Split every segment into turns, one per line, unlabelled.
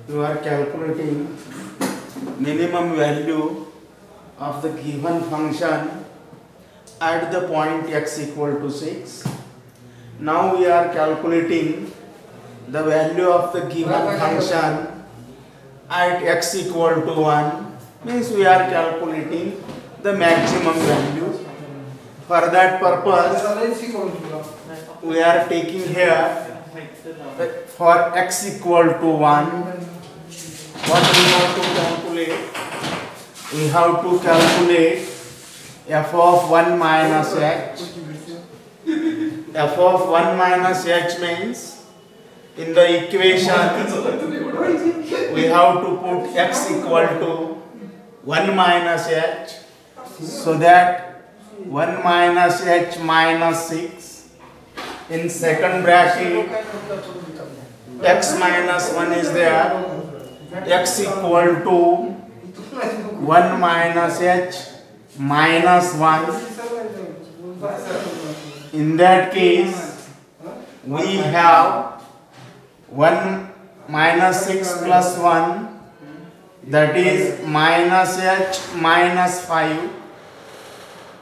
You are calculating minimum value of the given function at the point x equal to 6. Now we are calculating the value of the given function at x equal to 1, means we are calculating the maximum value. For that purpose, we are taking here for x equal to 1, what we have to calculate? We have to calculate f of 1 minus h. F of 1 minus h means in the equation we have to put x equal to 1 minus h, so that 1 minus h minus 6 in second bracket x minus 1 is there, x equal to 1 minus h minus 1. In that case we have 1 minus 6 plus 1, that is minus h minus 5.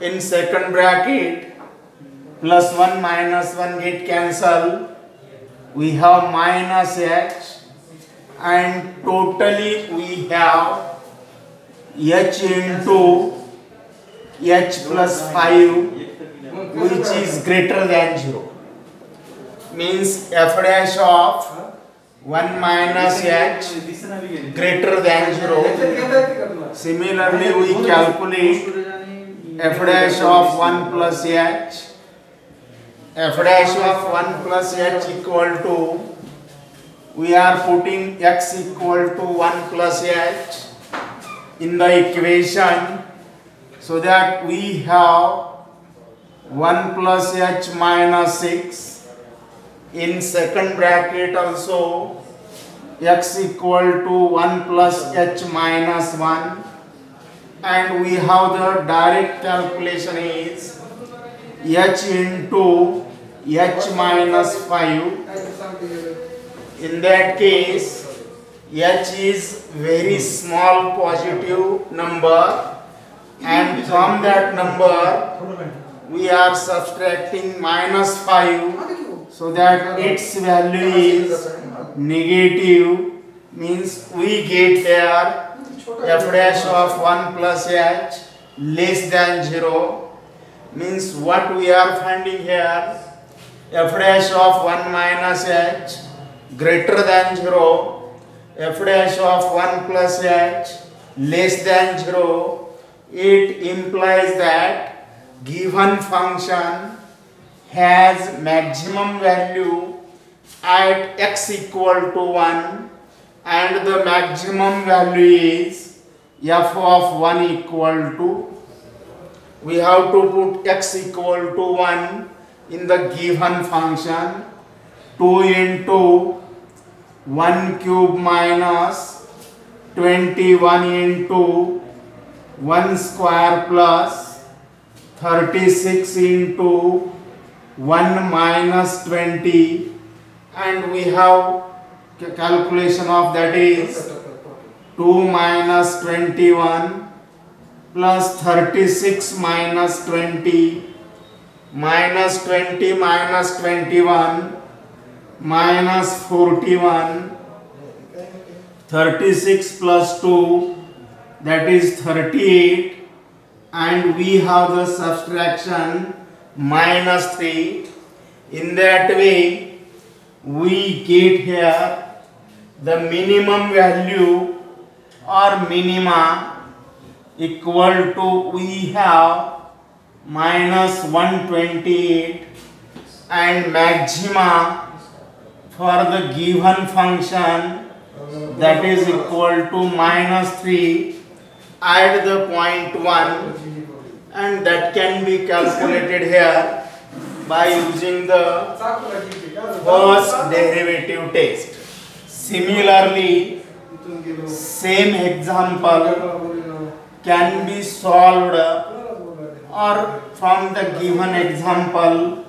In second bracket plus 1 minus 1 get cancelled, we have minus h, and totally we have h into h plus 5, which is greater than 0, means f dash of 1 minus h greater than 0. Similarly we calculate f dash of 1 plus h. F dash of 1 plus h equal to, we are putting x equal to 1 plus h in the equation, so that we have 1 plus h minus 6. In second bracket also x equal to 1 plus h minus 1, and we have the direct calculation is h into h minus 5. In that case h is very small positive number, and from that number we are subtracting minus 5, so that its value is negative, means we get here f dash of 1 plus h less than 0, means what we are finding here, f dash of 1 minus h greater than 0, f dash of 1 plus h less than 0. It implies that given function has maximum value at x equal to 1, and the maximum value is f of 1 equal to, we have to put x equal to 1 in the given function, 2 into 1 cube minus 21 into 1 square plus 36 into 1 minus 20, and we have calculation of that is 2 minus 21 plus 36 minus 20 minus 20 minus 21 minus 41, 36 plus 2, that is 38, and we have the subtraction minus 3. In that way we get here the minimum value or minima equal to, we have minus 128, and maxima for the given function, that is equal to minus 3 at the point 1, and that can be calculated here by using the first derivative test. Similarly, same example can be solved, or from the given example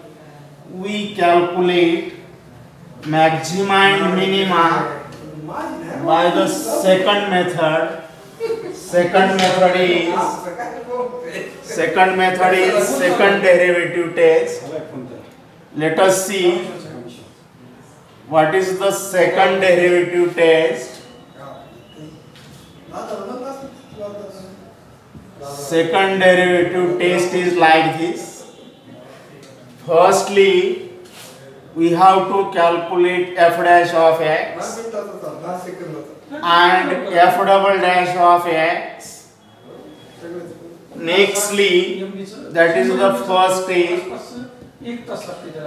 we calculate maxima and minima by the second method. Second method is second derivative test. Let us see what is the second derivative test. Second derivative test is like this. Firstly, we have to calculate f dash of x and f double dash of x. Nextly, that is the first step.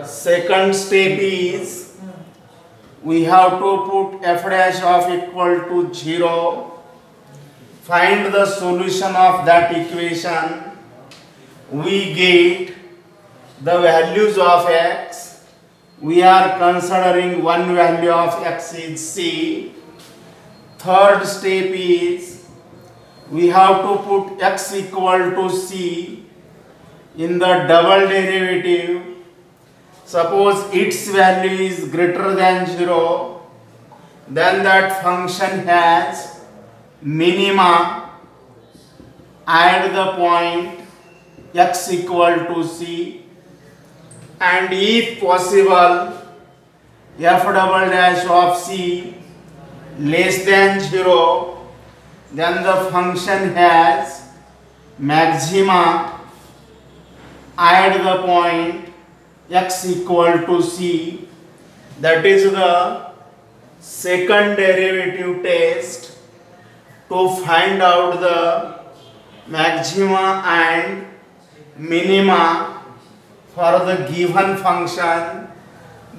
Second step is we have to put f dash of equal to 0. Find the solution of that equation. We get the values of x. We are considering one value of x is c. Third step is we have to put x equal to c in the double derivative. Suppose its value is greater than 0, then that function has minima at the point x equal to c, and if possible f double dash of c less than 0, then the function has maxima at the point x equal to c. That is the second derivative test to find out the maxima and minima for the given function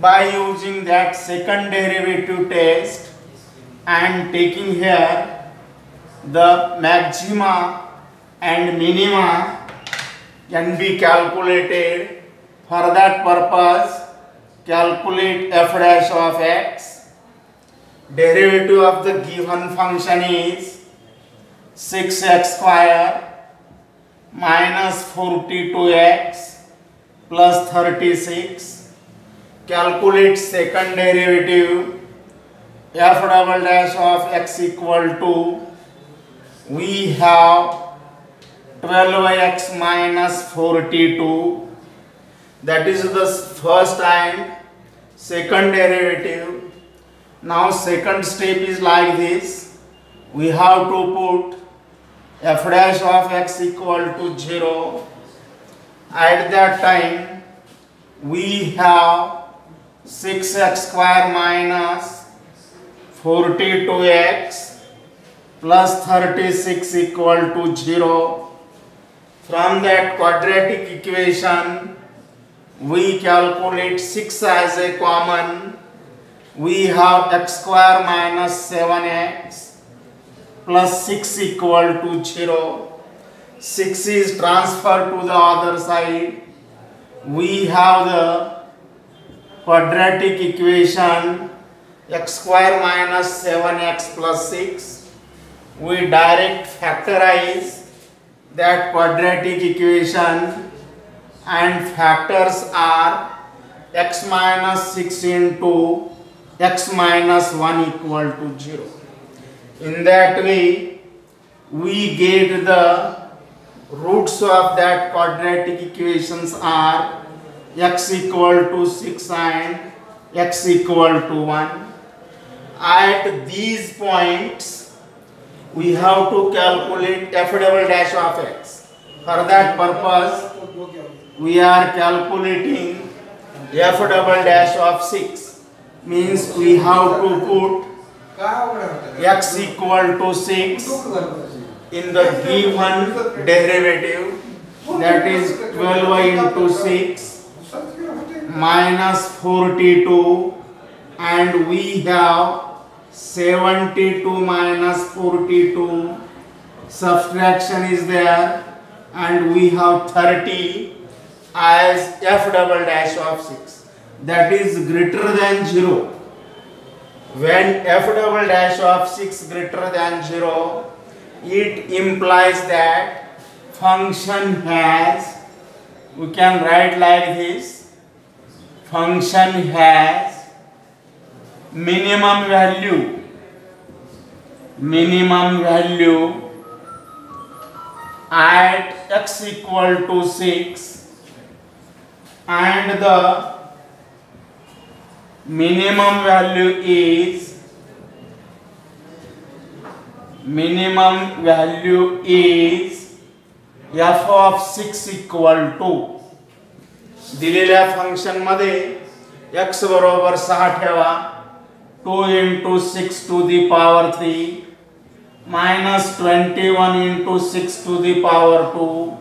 by using that second derivative test and taking here the maxima and minima can be calculated. For that purpose, calculate f dash of x. Derivative of the given function is 6x square minus 42x plus 36. Calculate second derivative. F double dash of x equal to, we have 12x minus 42. That is the first and second derivative. Now second step is like this. We have to put f dash of x equal to 0. At that time we have 6x square minus 42x plus 36 equal to 0. From that quadratic equation we calculate 6 as a common. We have x square minus 7x plus 6 equal to 0. 6 is transferred to the other side. We have the quadratic equation x square minus 7x plus 6. We direct factorize that quadratic equation, and factors are x minus 6 into x minus 1 equal to 0. In that way, we get the roots of that quadratic equations are x equal to 6 and x equal to 1. At these points, we have to calculate f double dash of x. For that purpose, we are calculating f double dash of 6. Means we have to put x equal to 6 in the given derivative, that is 12y into 6 minus 42, and we have 72 minus 42, subtraction is there, and we have 30 as f double dash of 6, that is greater than 0. When f double dash of 6 greater than 0, it implies that function has, we can write like this, function has minimum value minimum value at x equal to 6 and the minimum value is f of 6 equal to दिलेल्या function मध्ये x बरोबर 6 ठेवा 2 into 6 to the power 3 minus 21 into 6 to the power 2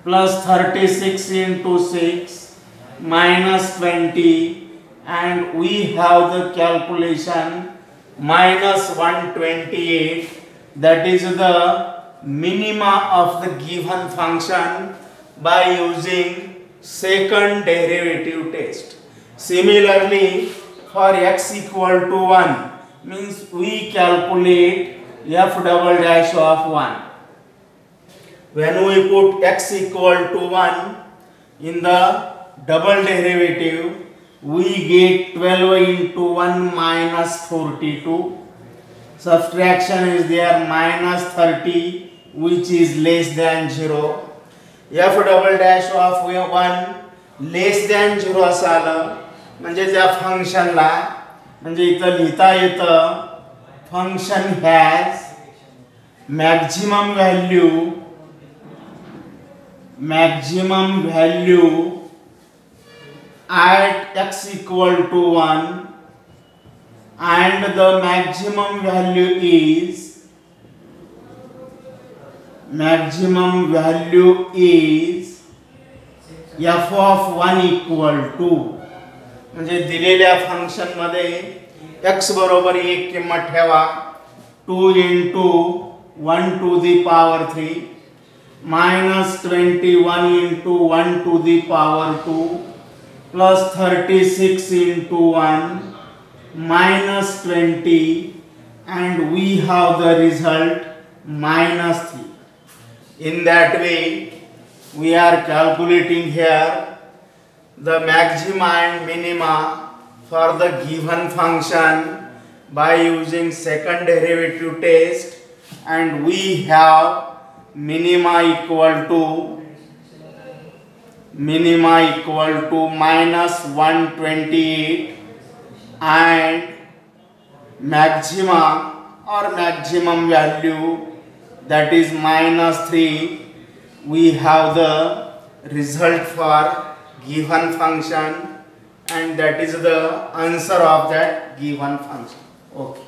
plus 36 into 6 minus 20 and we have the calculation minus 128, that is the minima of the given function by using second derivative test. Similarly, for x equal to 1 means we calculate f double dash of 1. When we put x equal to 1 in the double derivative, we get 12 into 1 minus 42. Subtraction is there, minus 30, which is less than 0. f double dash of 1 less than 0 असालं म्हणजे त्या फंक्शनला म्हणजे इथं लिहिता येतं function has maximum value at x equal to 1 and the maximum value is f of 1 equal to म्हणजे दिलेल्या function मध्ये x बरोबर 1 किंमत ठेवा 2 into 1 to the power 3 minus 21 into 1 to the power 2 plus 36 into 1 minus 20 and we have the result minus 3. In that way we are calculating here the maxima and minima for the given function by using second derivative test, and we have minima equal to minus 128 and maxima or maximum value, that is minus 3. We have the result for given function and that is the answer of that given function. Okay.